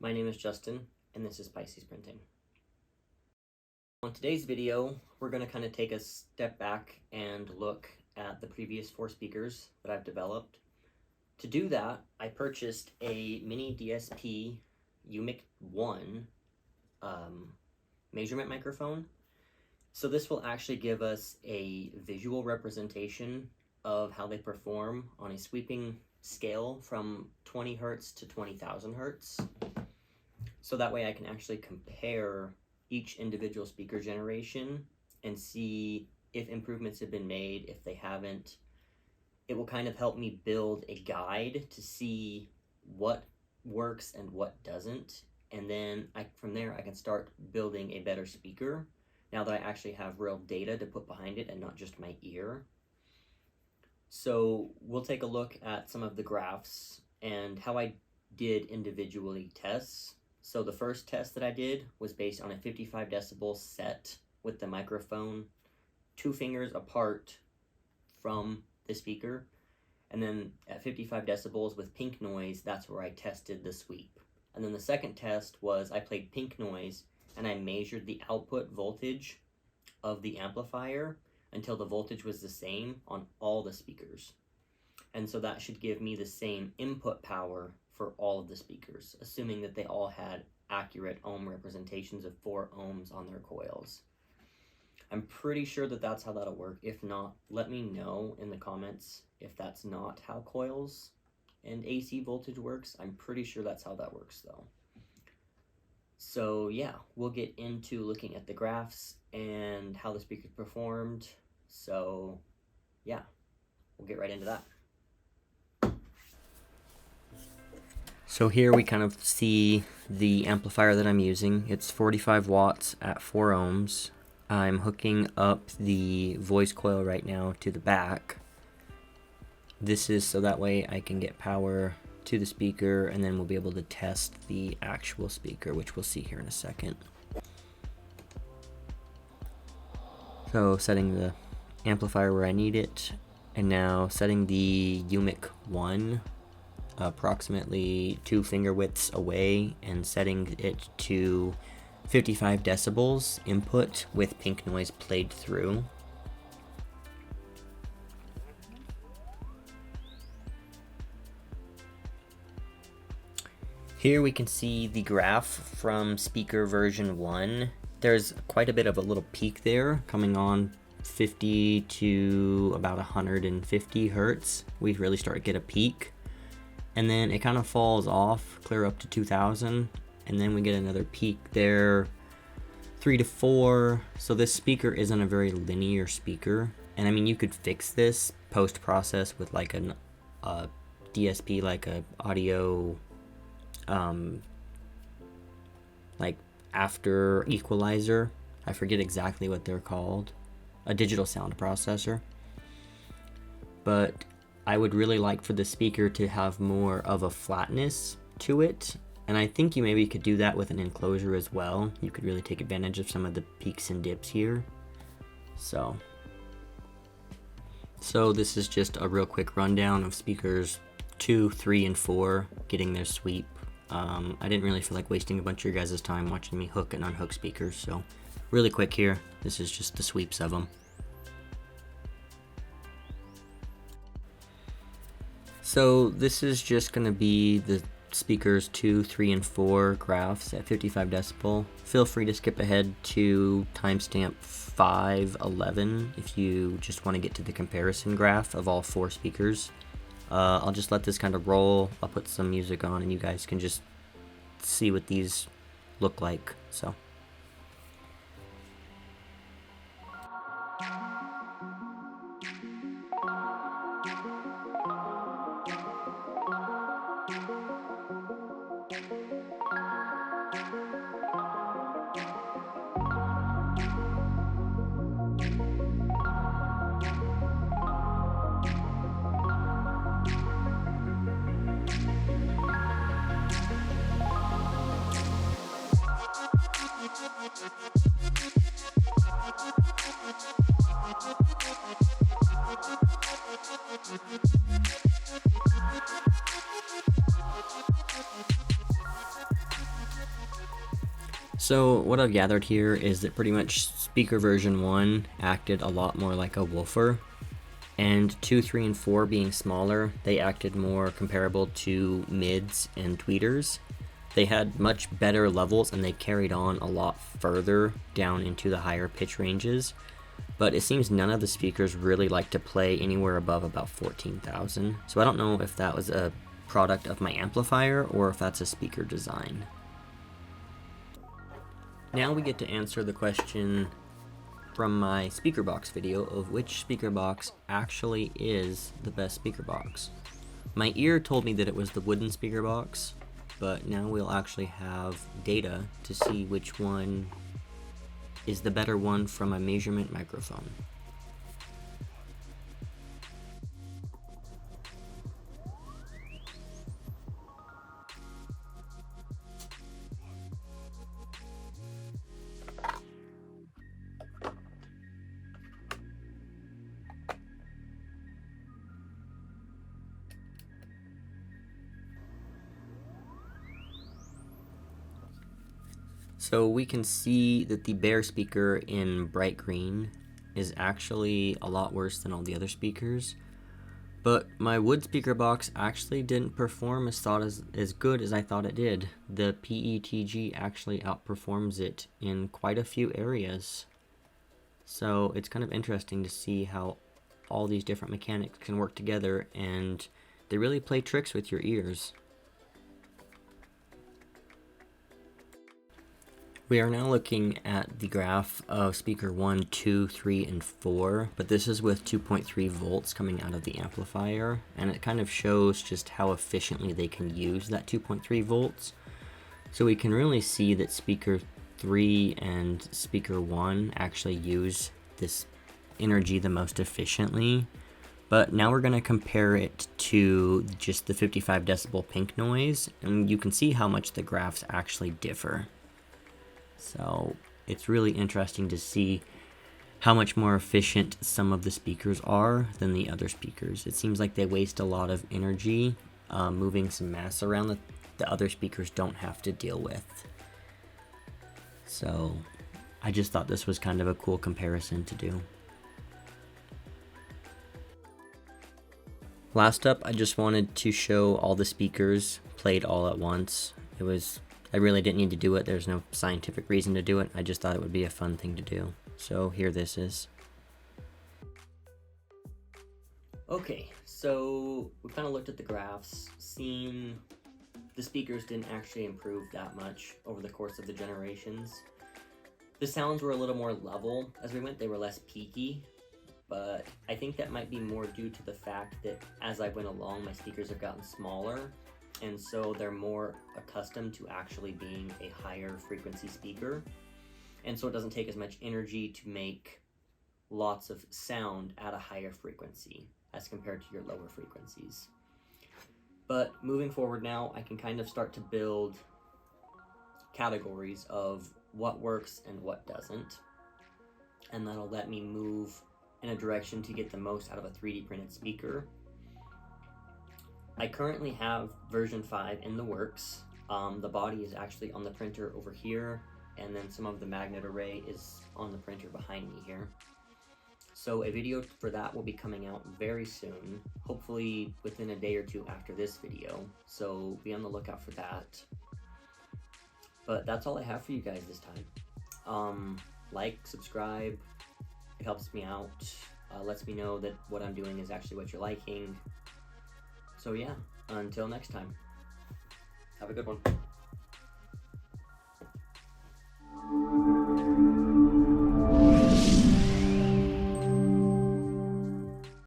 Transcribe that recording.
My name is Justin, and this is Pisces Printing. On today's video, we're going to kind of take a step back and look at the previous 4 speakers that I've developed. To do that, I purchased a mini DSP UMIK-1 measurement microphone. So this will actually give us a visual representation of how they perform on a sweeping scale from 20 Hertz to 20,000 Hertz. So that way I can actually compare each individual speaker generation and see if improvements have been made. If they haven't, it will kind of help me build a guide to see what works and what doesn't. And then from there I can start building a better speaker now that I actually have real data to put behind it and not just my ear. So we'll take a look at some of the graphs and how I did individually tests. So the first test that I did was based on a 55 decibel set with the microphone 2 fingers apart from the speaker. And then at 55 decibels with pink noise, that's where I tested the sweep. And then the second test was I played pink noise and I measured the output voltage of the amplifier until the voltage was the same on all the speakers. And so that should give me the same input power for all of the speakers, assuming that they all had accurate ohm representations of 4 ohms on their coils. I'm pretty sure that that's how that'll work. If not, let me know in the comments if that's not how coils and AC voltage works. I'm pretty sure that's how that works though. So yeah, we'll get into looking at the graphs and how the speakers performed. So yeah, we'll get right into that. So here we kind of see the amplifier that I'm using. It's 45 watts at 4 ohms. I'm hooking up the voice coil right now to the back. This is so that way I can get power to the speaker, and then we'll be able to test the actual speaker, which we'll see here in a second. So setting the amplifier where I need it, and now setting the UMIK-1 approximately 2 finger widths away and setting it to 55 decibels input with pink noise played through. Here we can see the graph from speaker version 1. There's quite a bit of a little peak there coming on 50 to about 150 Hertz. We really start to get a peak. And then it kind of falls off, clear up to 2000, and then we get another peak there, 3 to 4. So this speaker isn't a very linear speaker, and I mean you could fix this post-process with like a DSP, like a audio, like after equalizer. I forget exactly what they're called, a digital sound processor. But I would really like for the speaker to have more of a flatness to it, and I think you maybe could do that with an enclosure as well. You could really take advantage of some of the peaks and dips here. So this is just a real quick rundown of speakers 2, 3, and 4 getting their sweep. I didn't really feel like wasting a bunch of your guys' time watching me hook and unhook speakers, so really quick here, this is just the sweeps of them. So this is just going to be the speakers 2, 3, and 4 graphs at 55 decibel. Feel free to skip ahead to timestamp 5:11 if you just want to get to the comparison graph of all 4 speakers. I'll just let this kind of roll. I'll put some music on and you guys can just see what these look like. So. So what I've gathered here is that pretty much speaker version 1 acted a lot more like a woofer, and 2, 3, and 4 being smaller, they acted more comparable to mids and tweeters. They had much better levels and they carried on a lot further down into the higher pitch ranges, but it seems none of the speakers really like to play anywhere above about 14,000. So I don't know if that was a product of my amplifier or if that's a speaker design. Now we get to answer the question from my speaker box video of which speaker box actually is the best speaker box. My ear told me that it was the wooden speaker box, but now we'll actually have data to see which one is the better one from a measurement microphone. So we can see that the Bear speaker in bright green is actually a lot worse than all the other speakers, but my wood speaker box actually didn't perform as good as I thought it did. The PETG actually outperforms it in quite a few areas. So it's kind of interesting to see how all these different mechanics can work together, and they really play tricks with your ears. We are now looking at the graph of speaker 1, 2, 3, and 4, but this is with 2.3 volts coming out of the amplifier, and it kind of shows just how efficiently they can use that 2.3 volts. So we can really see that speaker 3 and speaker 1 actually use this energy the most efficiently. But now we're going to compare it to just the 55 decibel pink noise, and you can see how much the graphs actually differ. So it's really interesting to see how much more efficient some of the speakers are than the other speakers. It seems like they waste a lot of energy moving some mass around that the other speakers don't have to deal with. So I just thought this was kind of a cool comparison to do. Last up, I just wanted to show all the speakers played all at once. I really didn't need to do it. There's no scientific reason to do it. I just thought it would be a fun thing to do. So here this is. Okay, so we kind of looked at the graphs, seen the speakers didn't actually improve that much over the course of the generations. The sounds were a little more level as we went. They were less peaky, but I think that might be more due to the fact that as I went along, my speakers have gotten smaller, and so they're more accustomed to actually being a higher frequency speaker, and so it doesn't take as much energy to make lots of sound at a higher frequency as compared to your lower frequencies. But moving forward now, I can kind of start to build categories of what works and what doesn't, and that'll let me move in a direction to get the most out of a 3D printed speaker. I currently have version 5 in the works. The body is actually on the printer over here, and then some of the magnet array is on the printer behind me here. So a video for that will be coming out very soon, hopefully within a day or two after this video, so be on the lookout for that. But that's all I have for you guys this time. Like, subscribe, it helps me out, lets me know that what I'm doing is actually what you're liking. So yeah, until next time, have a good one.